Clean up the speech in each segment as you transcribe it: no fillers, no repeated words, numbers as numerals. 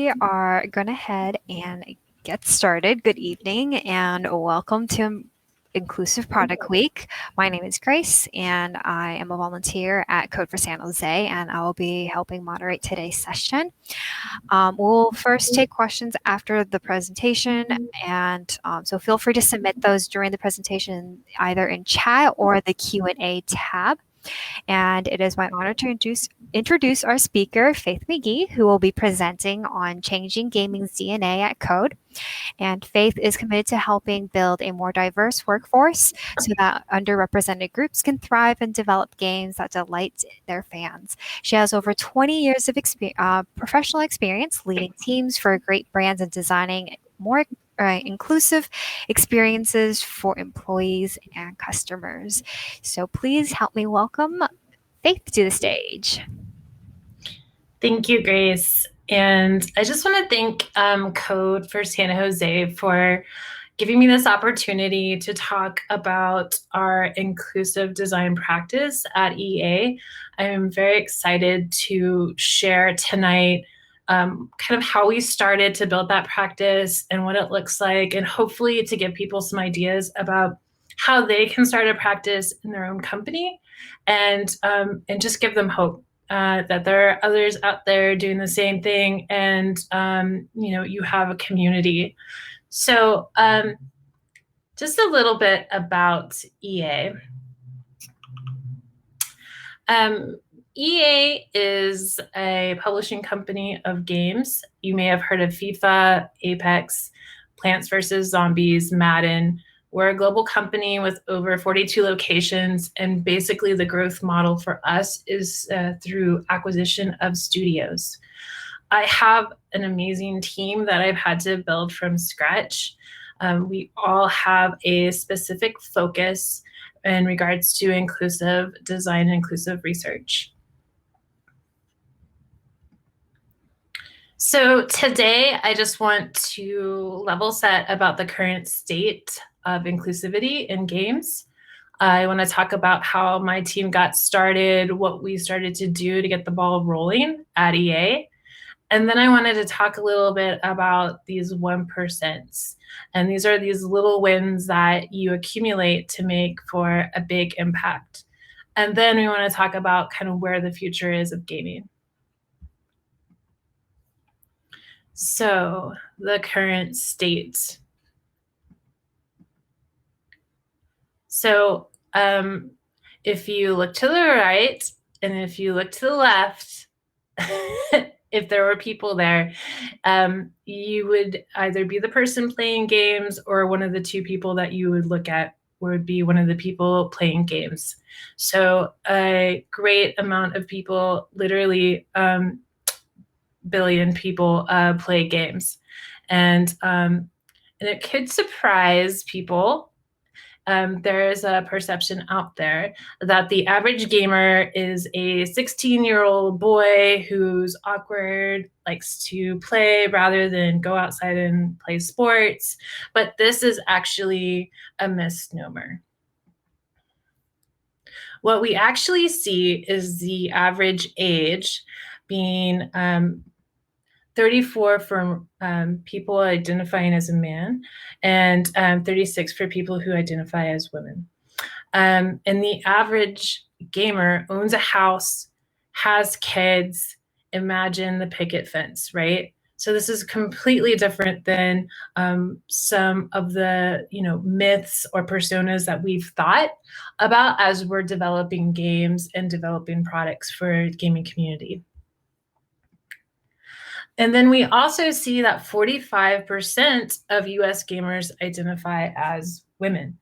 We are going to head and get started. Good evening and welcome to Inclusive Product Week. My name is Grace and I am a volunteer at Code for San Jose and I will be helping moderate today's session. We'll first take questions after the presentation and so feel free to submit those during the presentation either in chat or the Q&A tab. And it is my honor to introduce our speaker, Faith McGee, who will be presenting on changing gaming's DNA at Code. And Faith is committed to helping build a more diverse workforce so that underrepresented groups can thrive and develop games that delight their fans. She has over 20 years of professional experience leading teams for great brands and designing more inclusive experiences for employees and customers. So please help me welcome Faith to the stage. Thank you, Grace. And I just want to thank Code for San Jose for giving me this opportunity to talk about our inclusive design practice at EA. I am very excited to share tonight kind of how we started to build that practice and what it looks like, and hopefully to give people some ideas about how they can start a practice in their own company and just give them hope. That there are others out there doing the same thing, and you have a community. So just a little bit about EA. EA is a publishing company of games. You may have heard of FIFA, Apex, Plants vs. Zombies, Madden. We're a global company with over 42 locations, and basically the growth model for us is through acquisition of studios. I have an amazing team that I've had to build from scratch. We all have a specific focus in regards to inclusive design and inclusive research. So today, I just want to level set about the current state of inclusivity in games. I want to talk about how my team got started, what we started to do to get the ball rolling at EA. And then I wanted to talk a little bit about these 1%. And these are these little wins that you accumulate to make for a big impact. And then we want to talk about kind of where the future is of gaming. So the current state. So if you look to the right and if you look to the left, if there were people there, you would either be the person playing games or one of the two people that you would look at would be one of the people playing games. So a great amount of people, literally billion people play games. And it could surprise people. There's a perception out there that the average gamer is a 16-year-old boy who's awkward, likes to play rather than go outside and play sports. But this is actually a misnomer. What we actually see is the average age being 34 for people identifying as a man, and 36 for people who identify as women. And the average gamer owns a house, has kids. Imagine the picket fence, right? So this is completely different than some of the myths or personas that we've thought about as we're developing games and developing products for the gaming community. And then we also see that 45% of US gamers identify as women.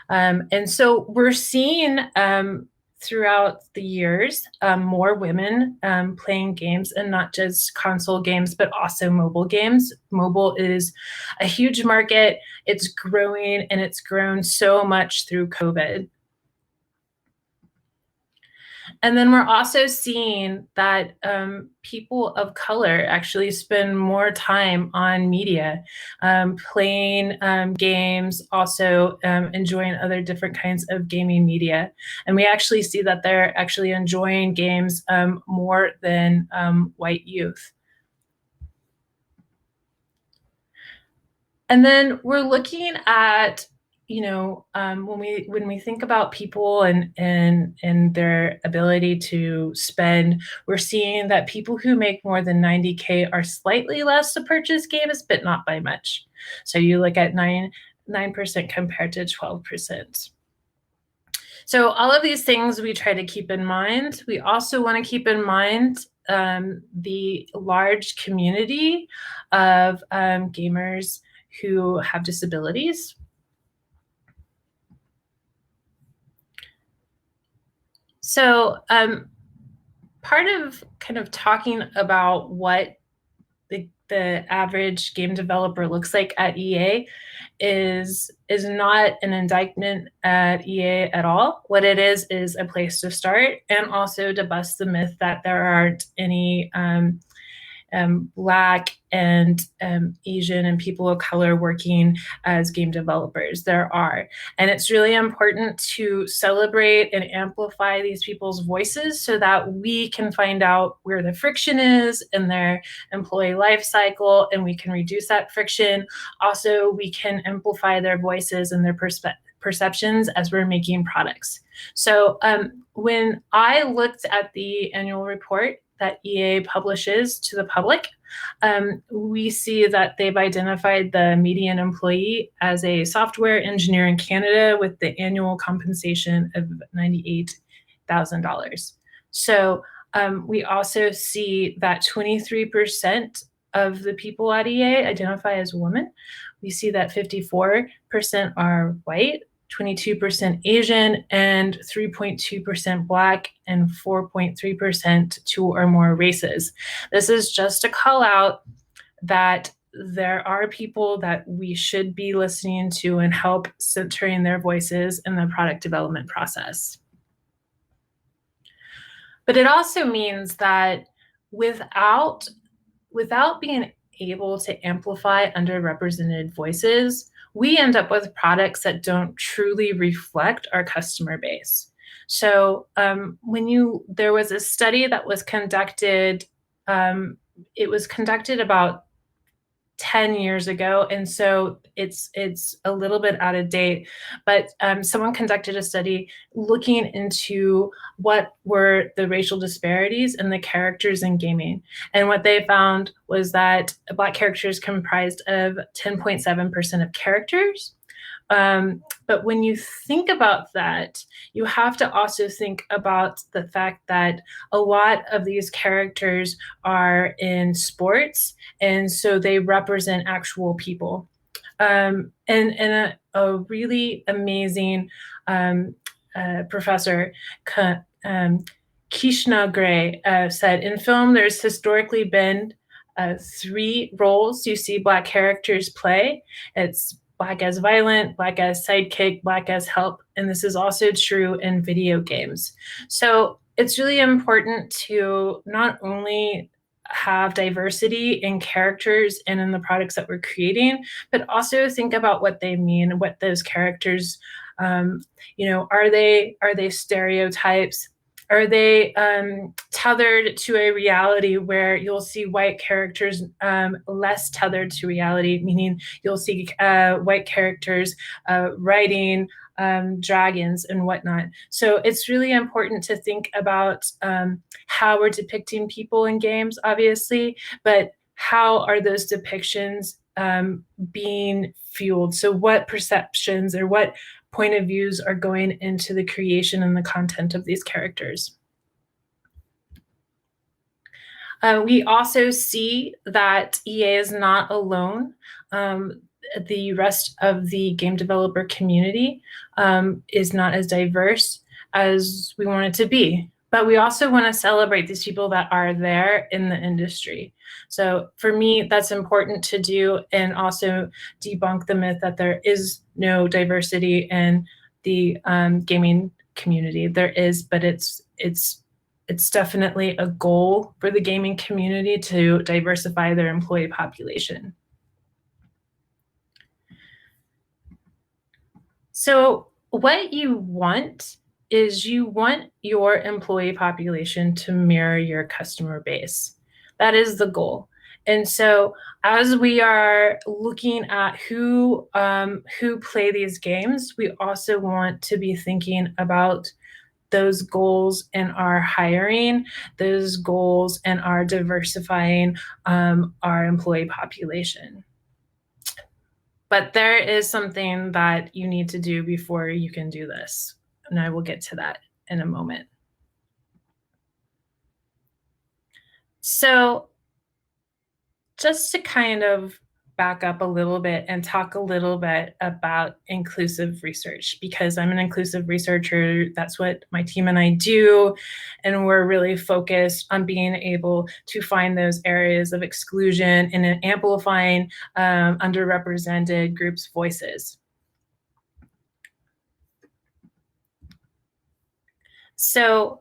And so we're seeing throughout the years more women playing games, and not just console games, but also mobile games. Mobile is a huge market. It's growing, and it's grown so much through COVID. And then we're also seeing that people of color actually spend more time on media, playing games, also enjoying other different kinds of gaming media. And we actually see that they're actually enjoying games more than white youth. And then we're looking at, when we think about people and their ability to spend, we're seeing that people who make more than 90K are slightly less to purchase games, but not by much. So you look at 9% compared to 12%. So all of these things we try to keep in mind. We also want to keep in mind the large community of gamers who have disabilities. So part of kind of talking about what the average game developer looks like at EA is not an indictment at EA at all. What it is a place to start, and also to bust the myth that there aren't any Black and Asian and people of color working as game developers. There are. And it's really important to celebrate and amplify these people's voices so that we can find out where the friction is in their employee life cycle, and we can reduce that friction. Also, we can amplify their voices and their perceptions as we're making products. So when I looked at the annual report that EA publishes to the public, we see that they've identified the median employee as a software engineer in Canada with the annual compensation of $98,000. So we also see that 23% of the people at EA identify as women. We see that 54% are white, 22% Asian, and 3.2% Black, and 4.3% two or more races. This is just to call out that there are people that we should be listening to and help centering their voices in the product development process. But it also means that without being able to amplify underrepresented voices, we end up with products that don't truly reflect our customer base. So there was a study that was conducted, it was conducted about 10 years ago, and so it's a little bit out of date, but someone conducted a study looking into what were the racial disparities in the characters in gaming. And what they found was that Black characters comprised of 10.7% of characters. But when you think about that, you have to also think about the fact that a lot of these characters are in sports, and so they represent actual people. And a really amazing professor, Kishna Gray, said, in film, there's historically been 3 roles you see Black characters play. It's Black as violent, Black as sidekick, Black as help. And this is also true in video games. So it's really important to not only have diversity in characters and in the products that we're creating, but also think about what they mean, what those characters, are they stereotypes? Are they tethered to a reality where you'll see white characters less tethered to reality, meaning you'll see white characters riding dragons and whatnot. So it's really important to think about how we're depicting people in games, obviously, but how are those depictions being fueled? So what perceptions or what point of views are going into the creation and the content of these characters? We also see that EA is not alone. The rest of the game developer community is not as diverse as we want it to be. But we also want to celebrate these people that are there in the industry. So for me, that's important to do, and also debunk the myth that there is no diversity in the gaming community. There is, but it's definitely a goal for the gaming community to diversify their employee population. So what you want is you want your employee population to mirror your customer base. That is the goal. And so as we are looking at who play these games, we also want to be thinking about those goals in our hiring, those goals in our diversifying our employee population. But there is something that you need to do before you can do this, and I will get to that in a moment. So just to kind of back up a little bit and talk a little bit about inclusive research, because I'm an inclusive researcher. That's what my team and I do. And we're really focused on being able to find those areas of exclusion and amplifying underrepresented groups' voices. So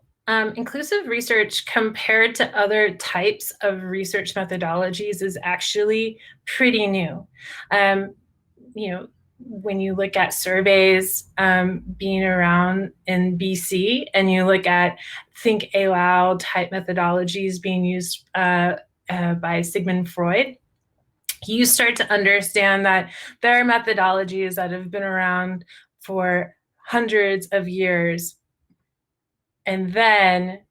inclusive research compared to other types of research methodologies is actually pretty new. When you look at surveys being around in BC and you look at think aloud type methodologies being used by Sigmund Freud, you start to understand that there are methodologies that have been around for hundreds of years. And then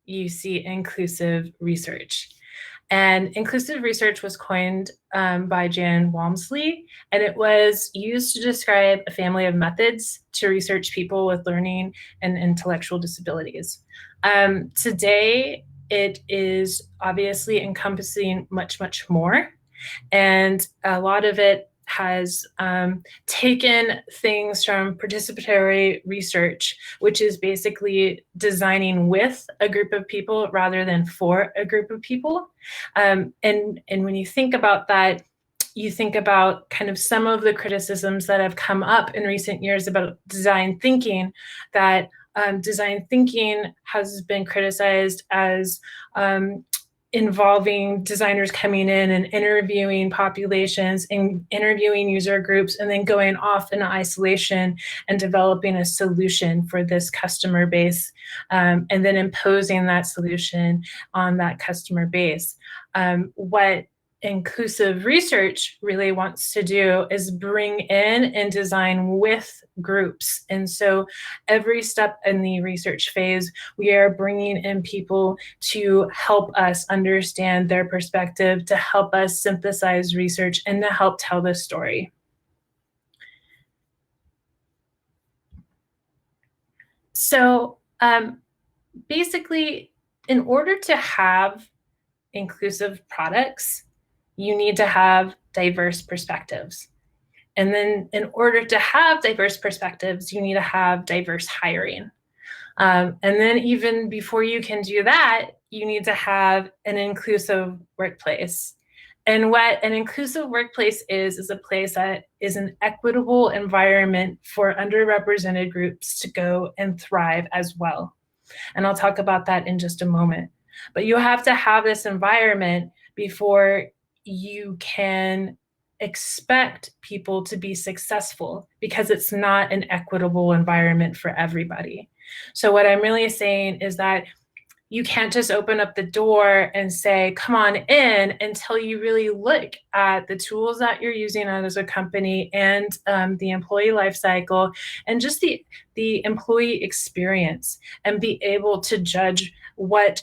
you see inclusive research. And inclusive research was coined by Jan Walmsley, and it was used to describe a family of methods to research people with learning and intellectual disabilities. Today, it is obviously encompassing much, much more. And a lot of it has taken things from participatory research, which is basically designing with a group of people rather than for a group of people. And when you think about that, you think about kind of some of the criticisms that have come up in recent years about design thinking, that design thinking has been criticized as involving designers coming in and interviewing populations and interviewing user groups and then going off in isolation and developing a solution for this customer base and then imposing that solution on that customer base. What inclusive research really wants to do is bring in and design with groups. And so every step in the research phase, we are bringing in people to help us understand their perspective, to help us synthesize research, and to help tell the story. So basically, in order to have inclusive products, you need to have diverse perspectives. And then in order to have diverse perspectives, you need to have diverse hiring. And then even before you can do that, you need to have an inclusive workplace. And what an inclusive workplace is a place that is an equitable environment for underrepresented groups to go and thrive as well. And I'll talk about that in just a moment. But you have to have this environment before you can expect people to be successful, because it's not an equitable environment for everybody. So what I'm really saying is that you can't just open up the door and say, come on in, until you really look at the tools that you're using as a company and the employee life cycle and just the employee experience, and be able to judge what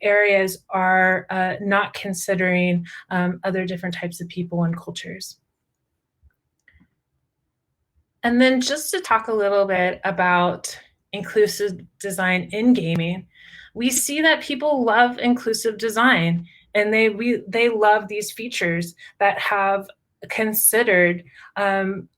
areas are not considering other different types of people and cultures. And then just to talk a little bit about inclusive design in gaming, we see that people love inclusive design, and they love these features that have considered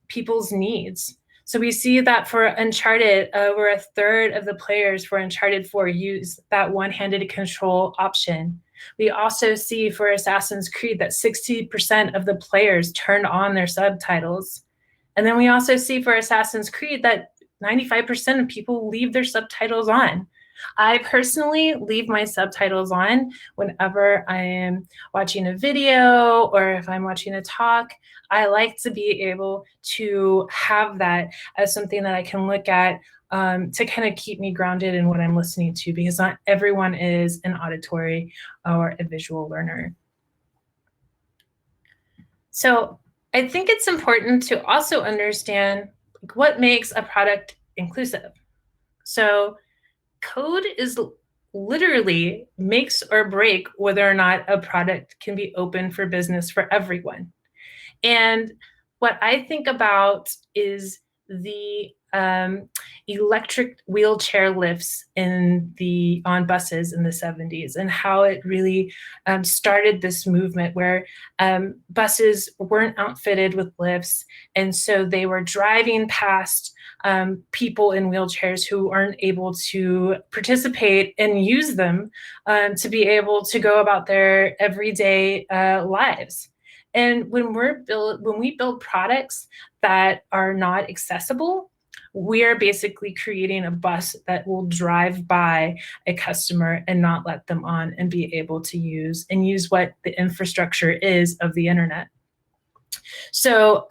people's needs. So we see that for Uncharted, over a third of the players for Uncharted 4 use that one-handed control option. We also see for Assassin's Creed that 60% of the players turned on their subtitles. And then we also see for Assassin's Creed that 95% of people leave their subtitles on. I personally leave my subtitles on whenever I am watching a video or if I'm watching a talk. I like to be able to have that as something that I can look at to kind of keep me grounded in what I'm listening to, because not everyone is an auditory or a visual learner. So I think it's important to also understand what makes a product inclusive. So code is literally makes or break whether or not a product can be open for business for everyone. And what I think about is the electric wheelchair lifts on buses in the 70s, and how it really started this movement where buses weren't outfitted with lifts, and so they were driving past people in wheelchairs who aren't able to participate and use them to be able to go about their everyday lives. And when we build products that are not accessible, we are basically creating a bus that will drive by a customer and not let them on and be able to use what the infrastructure is of the internet. So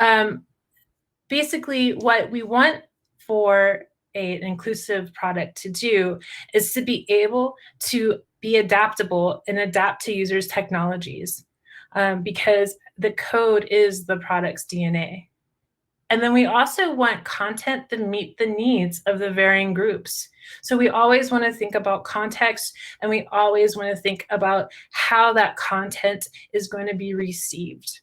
basically what we want for an inclusive product to do is to be able to be adaptable and adapt to users' technologies, because the code is the product's DNA. And then we also want content that meet the needs of the varying groups. So we always want to think about context, and we always want to think about how that content is going to be received.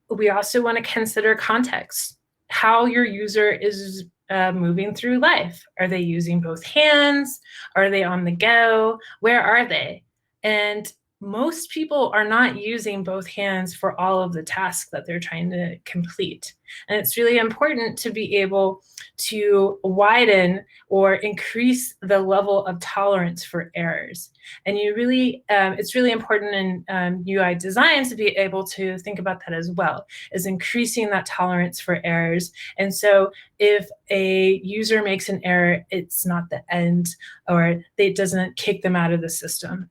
We also want to consider context, how your user is moving through life. Are they using both hands? Are they on the go? Where are they? And most people are not using both hands for all of the tasks that they're trying to complete. And it's really important to be able to widen or increase the level of tolerance for errors. And it's really important in UI design to be able to think about that as well, is increasing that tolerance for errors. And so if a user makes an error, it's not the end, or it doesn't kick them out of the system.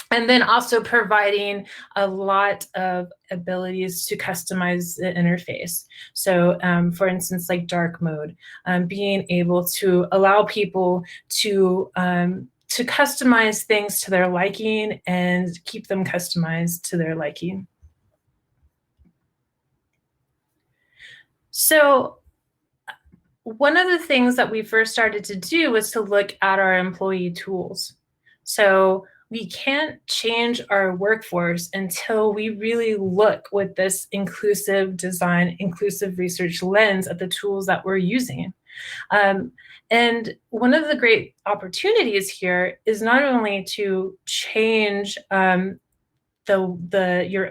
And then also providing a lot of abilities to customize the interface. So for instance, like dark mode, being able to allow people to customize things to their liking and keep them customized to their liking. So one of the things that we first started to do was to look at our employee tools. So we can't change our workforce until we really look with this inclusive design, inclusive research lens at the tools that we're using. And one of the great opportunities here is not only to change your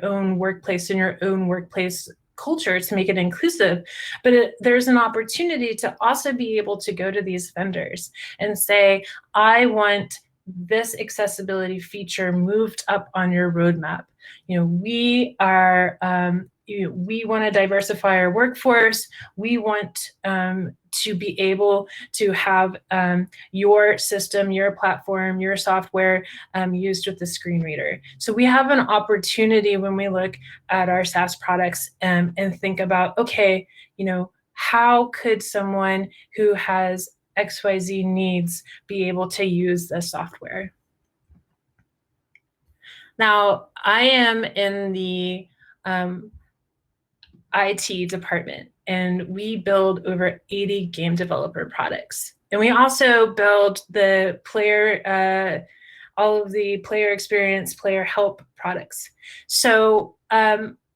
own workplace and your own workplace culture to make it inclusive, but there's an opportunity to also be able to go to these vendors and say, I want this accessibility feature moved up on your roadmap. We want to diversify our workforce. We want to be able to have your system, your platform, your software used with the screen reader. So we have an opportunity when we look at our SaaS products and think about, okay, how could someone who has XYZ needs be able to use the software? Now, I am in the IT department, and we build over 80 game developer products. And we also build the all of the player experience, player help products. So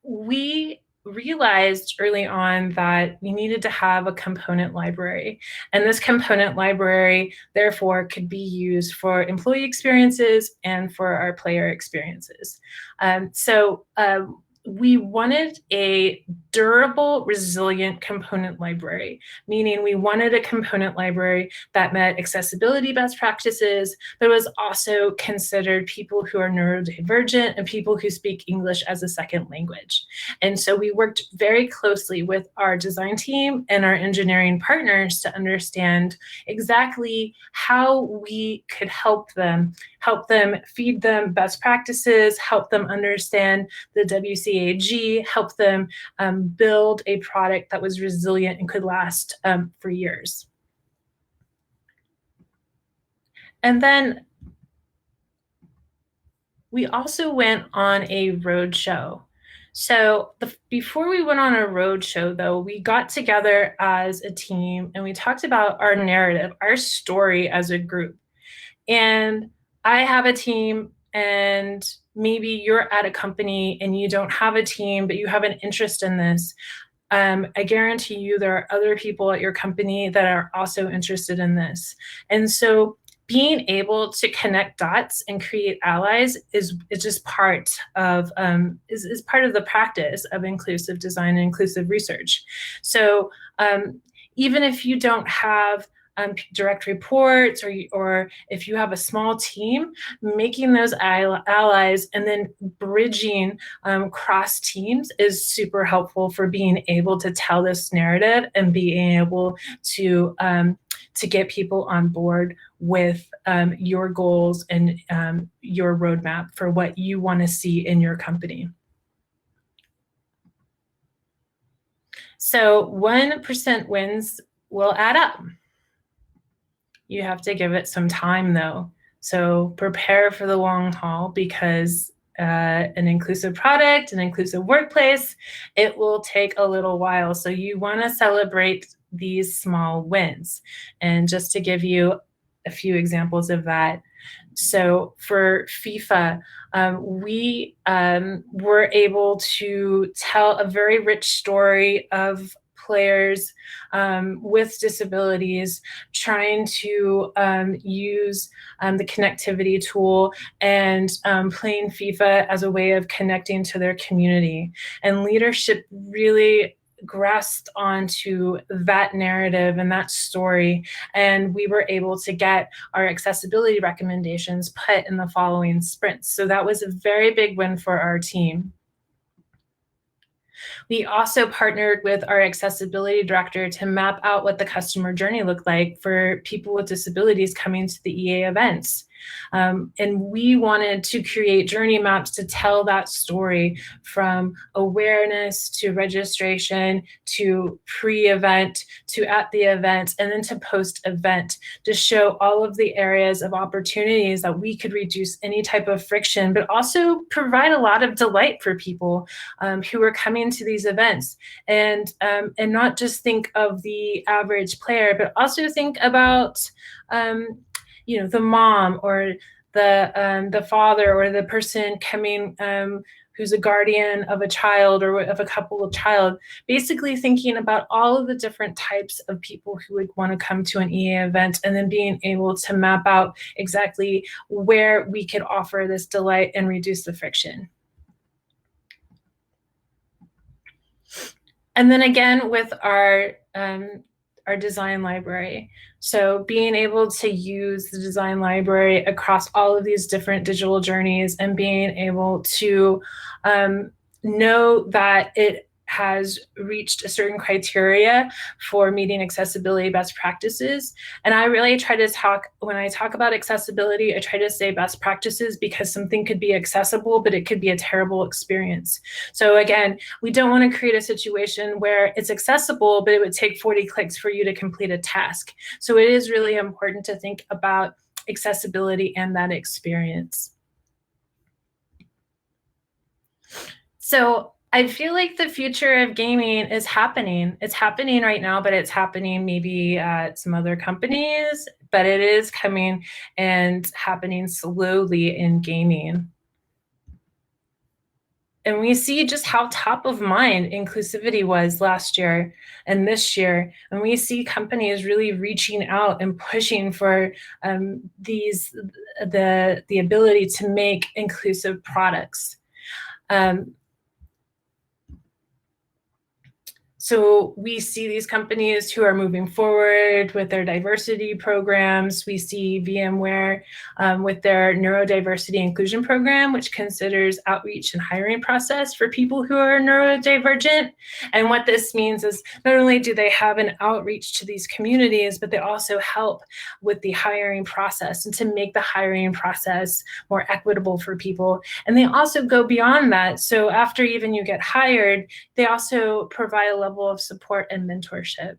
we realized early on that we needed to have a component library, and this component library therefore could be used for employee experiences and for our player experiences. We wanted a durable, resilient component library, meaning we wanted a component library that met accessibility best practices, but was also considered people who are neurodivergent and people who speak English as a second language. And so we worked very closely with our design team and our engineering partners to understand exactly how we could help them feed them best practices, help them understand the WCAG, help them build a product that was resilient and could last for years. And then we also went on a road show. So before we went on a road show, though, we got together as a team and we talked about our narrative, our story as a group. And I have a team, and maybe you're at a company and you don't have a team, but you have an interest in this. I guarantee you there are other people at your company that are also interested in this. And so being able to connect dots and create allies is just part of is part of the practice of inclusive design and inclusive research. So even if you don't have direct reports, or if you have a small team, making those allies and then bridging cross teams is super helpful for being able to tell this narrative and being able to get people on board with your goals and your roadmap for what you want to see in your company. So 1% wins will add up. You have to give it some time, though. So prepare for the long haul, because an inclusive product, an inclusive workplace, it will take a little while. So you want to celebrate these small wins. And just to give you a few examples of that. So for FIFA, we were able to tell a very rich story of players with disabilities trying to use the connectivity tool and playing FIFA as a way of connecting to their community. And leadership really grasped onto that narrative and that story, and we were able to get our accessibility recommendations put in the following sprints. So that was a very big win for our team. We also partnered with our accessibility director to map out what the customer journey looked like for people with disabilities coming to the EA events. And we wanted to create journey maps to tell that story, from awareness to registration to pre-event to at the event, and then to post-event, to show all of the areas of opportunities that we could reduce any type of friction, but also provide a lot of delight for people who are coming to these events, and not just think of the average player, but also think about the mom or the father or the person coming who's a guardian of a child or of a couple of child, basically thinking about all of the different types of people who would want to come to an EA event, and then being able to map out exactly where we could offer this delight and reduce the friction. And then again with our design library. So being able to use the design library across all of these different digital journeys, and being able to know that it has reached a certain criteria for meeting accessibility best practices. And I really try to when I talk about accessibility, I try to say best practices, because something could be accessible, but it could be a terrible experience. So again, we don't want to create a situation where it's accessible, but it would take 40 clicks for you to complete a task. So it is really important to think about accessibility and that experience. So I feel like the future of gaming is happening. It's happening right now, but it's happening maybe at some other companies, but it is coming and happening slowly in gaming. And we see just how top of mind inclusivity was last year and this year. And we see companies really reaching out and pushing for the ability to make inclusive products. So we see these companies who are moving forward with their diversity programs. We see VMware with their neurodiversity inclusion program, which considers outreach and hiring process for people who are neurodivergent. And what this means is not only do they have an outreach to these communities, but they also help with the hiring process and to make the hiring process more equitable for people. And they also go beyond that. So after even you get hired, they also provide a level of support and mentorship.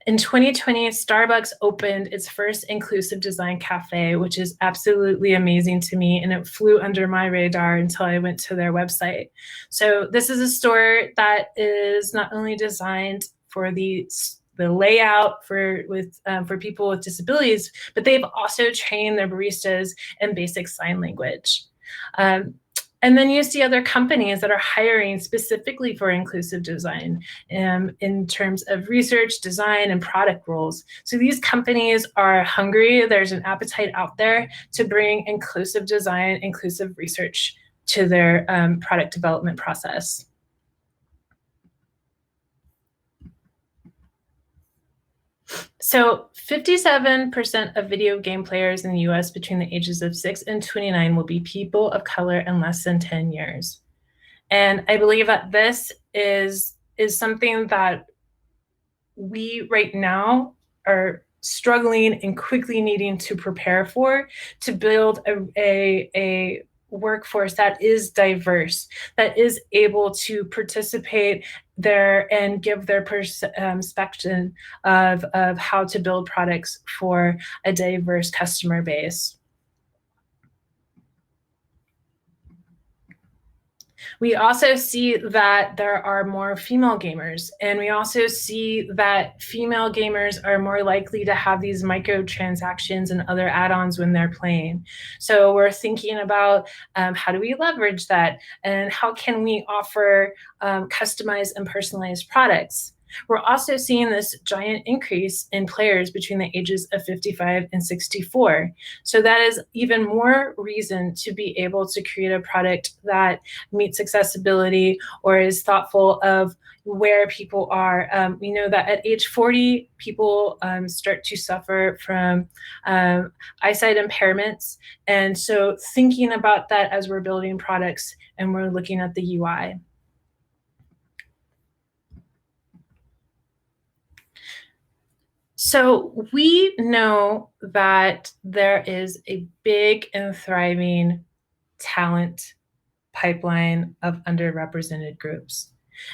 In 2020, Starbucks opened its first inclusive design cafe, which is absolutely amazing to me, and it flew under my radar until I went to their website. So this is a store that is not only designed for the layout for people with disabilities, but they've also trained their baristas in basic sign language. And then you see other companies that are hiring specifically for inclusive design in terms of research, design, and product roles. So these companies are hungry. There's an appetite out there to bring inclusive design, inclusive research to their product development process. So 57% of video game players in the US between the ages of 6 and 29 will be people of color in less than 10 years. And I believe that this is something that we right now are struggling and quickly needing to prepare for, to build a workforce that is diverse, that is able to participate there and give their perspective of how to build products for a diverse customer base. We also see that there are more female gamers, and we also see that female gamers are more likely to have these microtransactions and other add-ons when they're playing. So we're thinking about how do we leverage that, and how can we offer customized and personalized products. We're also seeing this giant increase in players between the ages of 55 and 64. So that is even more reason to be able to create a product that meets accessibility or is thoughtful of where people are. We know that at age 40, people start to suffer from eyesight impairments. And so thinking about that as we're building products and we're looking at the UI. So we know that there is a big and thriving talent pipeline of underrepresented groups.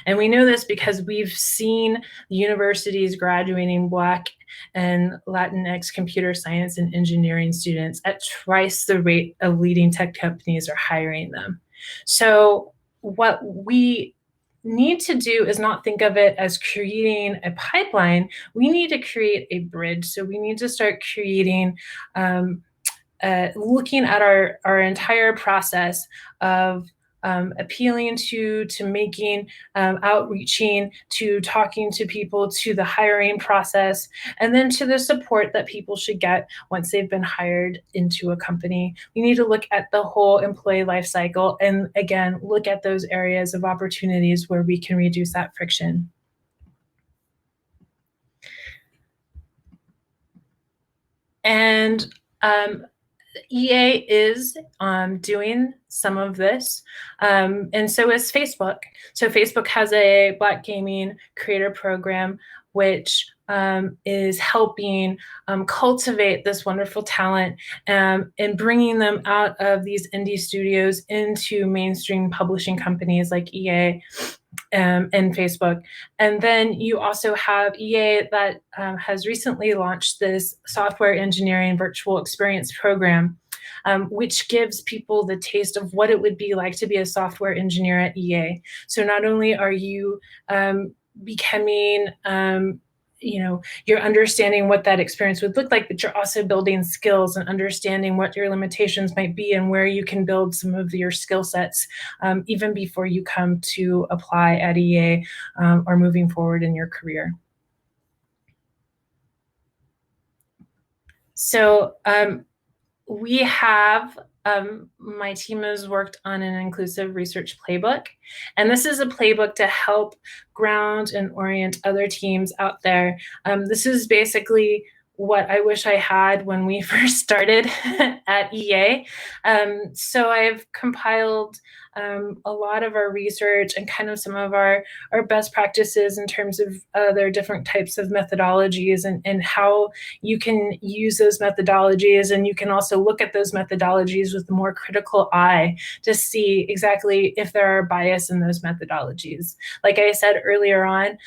And we know this because we've seen universities graduating Black and Latinx computer science and engineering students at twice the rate of leading tech companies are hiring them. So what we need to do is not think of it as creating a pipeline. We need to create a bridge. So we need to start creating looking at our entire process of appealing to making, outreaching, to talking to people, to the hiring process, and then to the support that people should get once they've been hired into a company. We need to look at the whole employee life cycle and, again, look at those areas of opportunities where we can reduce that friction. And EA is doing some of this, and so is Facebook. So Facebook has a Black Gaming Creator Program, which is helping cultivate this wonderful talent and bringing them out of these indie studios into mainstream publishing companies like EA and Facebook. And then you also have EA that has recently launched this software engineering virtual experience program, which gives people the taste of what it would be like to be a software engineer at EA. So not only are you becoming you're understanding what that experience would look like, but you're also building skills and understanding what your limitations might be and where you can build some of your skill sets even before you come to apply at EA or moving forward in your career. So we have, my team has worked on an inclusive research playbook, and this is a playbook to help ground and orient other teams out there. This is basically what I wish I had when we first started at EA. So I've compiled a lot of our research and kind of some of our best practices in terms of their different types of methodologies and how you can use those methodologies. And you can also look at those methodologies with a more critical eye to see exactly if there are bias in those methodologies. Like I said earlier on,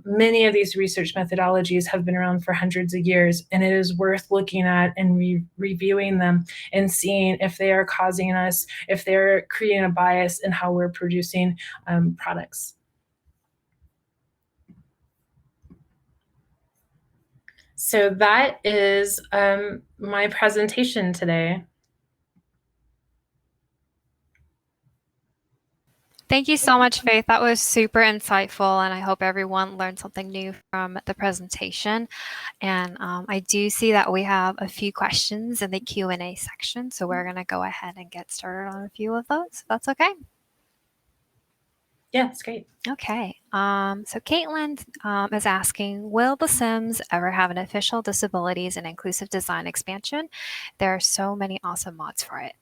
many of these research methodologies have been around for hundreds of years, and it is worth looking at and reviewing them and seeing if they are causing us, if they're creating a bias in how we're producing products. So that is my presentation today. Thank you so much, Faith. That was super insightful, and I hope everyone learned something new from the presentation. And I do see that we have a few questions in the Q&A section, so we're going to go ahead and get started on a few of those, if that's okay. Yeah, it's great. Okay. So Caitlin is asking, will The Sims ever have an official disabilities and inclusive design expansion? There are so many awesome mods for it.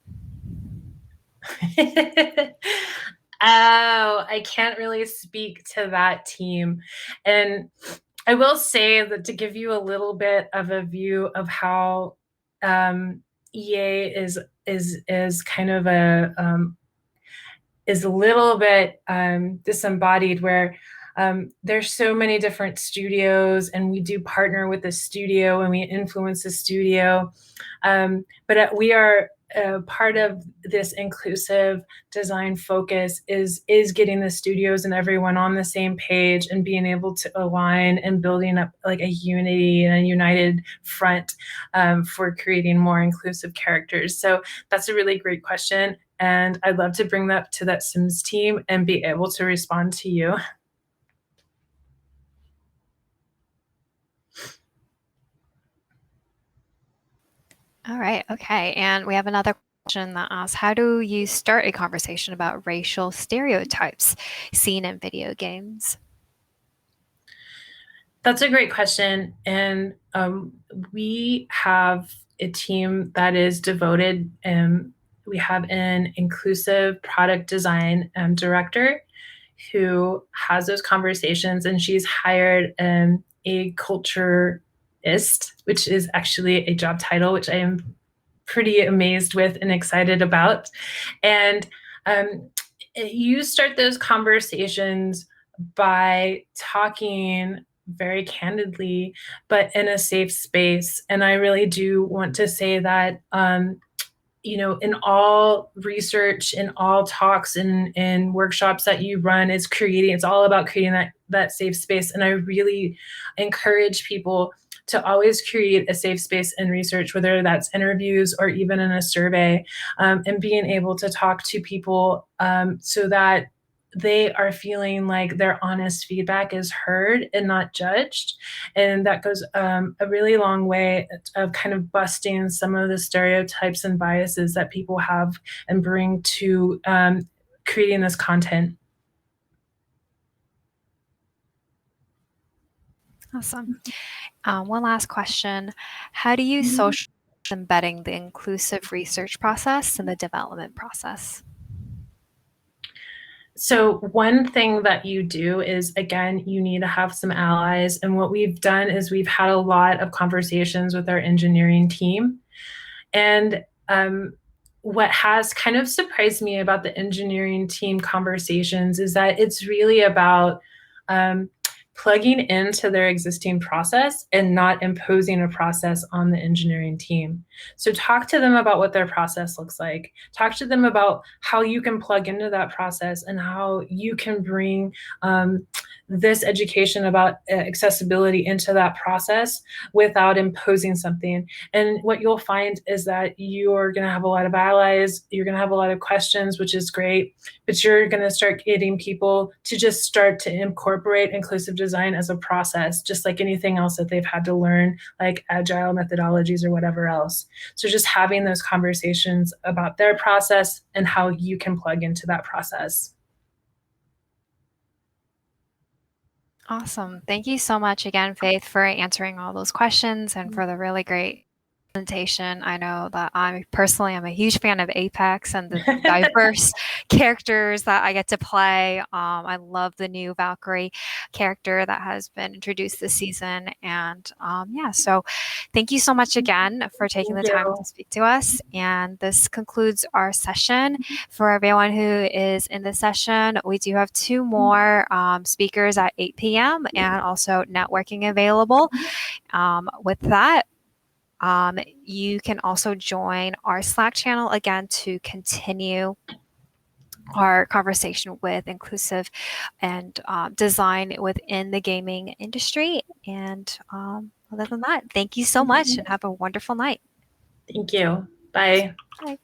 Oh, I can't really speak to that team. And I will say that to give you a little bit of a view of how EA is kind of is a little bit disembodied, where there's so many different studios, and we do partner with the studio and we influence the studio. But we are part of this inclusive design focus is getting the studios and everyone on the same page and being able to align and building up like a unity and a united front for creating more inclusive characters. So that's a really great question. And I'd love to bring that to that Sims team and be able to respond to you. All right. Okay. And we have another question that asks, how do you start a conversation about racial stereotypes seen in video games? That's a great question. And we have a team that is devoted. We have an inclusive product design director who has those conversations, and she's hired a culturist, which is actually a job title, which I am pretty amazed with and excited about. And you start those conversations by talking very candidly, but in a safe space. And I really do want to say that in all research, in all talks and workshops that you run, it's all about creating that safe space. And I really encourage people to always create a safe space in research, whether that's interviews or even in a survey, and being able to talk to people so that they are feeling like their honest feedback is heard and not judged. And that goes a really long way of kind of busting some of the stereotypes and biases that people have and bring to creating this content. Awesome. One last question. How do you socialize embedding the inclusive research process in the development process? So one thing that you do is, again, you need to have some allies. And what we've done is we've had a lot of conversations with our engineering team. And what has kind of surprised me about the engineering team conversations is that it's really about plugging into their existing process and not imposing a process on the engineering team. So talk to them about what their process looks like. Talk to them about how you can plug into that process and how you can bring this education about accessibility into that process without imposing something. And what you'll find is that you're going to have a lot of allies, you're going to have a lot of questions, which is great, but you're going to start getting people to just start to incorporate inclusive design as a process, just like anything else that they've had to learn, like agile methodologies or whatever else. So just having those conversations about their process and how you can plug into that process. Awesome. Thank you so much again, Faith, for answering all those questions and for the really great presentation. I know that I personally am a huge fan of Apex and the diverse characters that I get to play. I love the new Valkyrie character that has been introduced this season. And yeah, so thank you so much again for taking Thank the time you. to speak to us. And this concludes our session. For everyone who is in the session, we do have two more speakers at 8 p.m. and also networking available. With that, you can also join our Slack channel again to continue our conversation with inclusive and design within the gaming industry. And other than that, thank you so much and have a wonderful night. Thank you. Bye. Bye.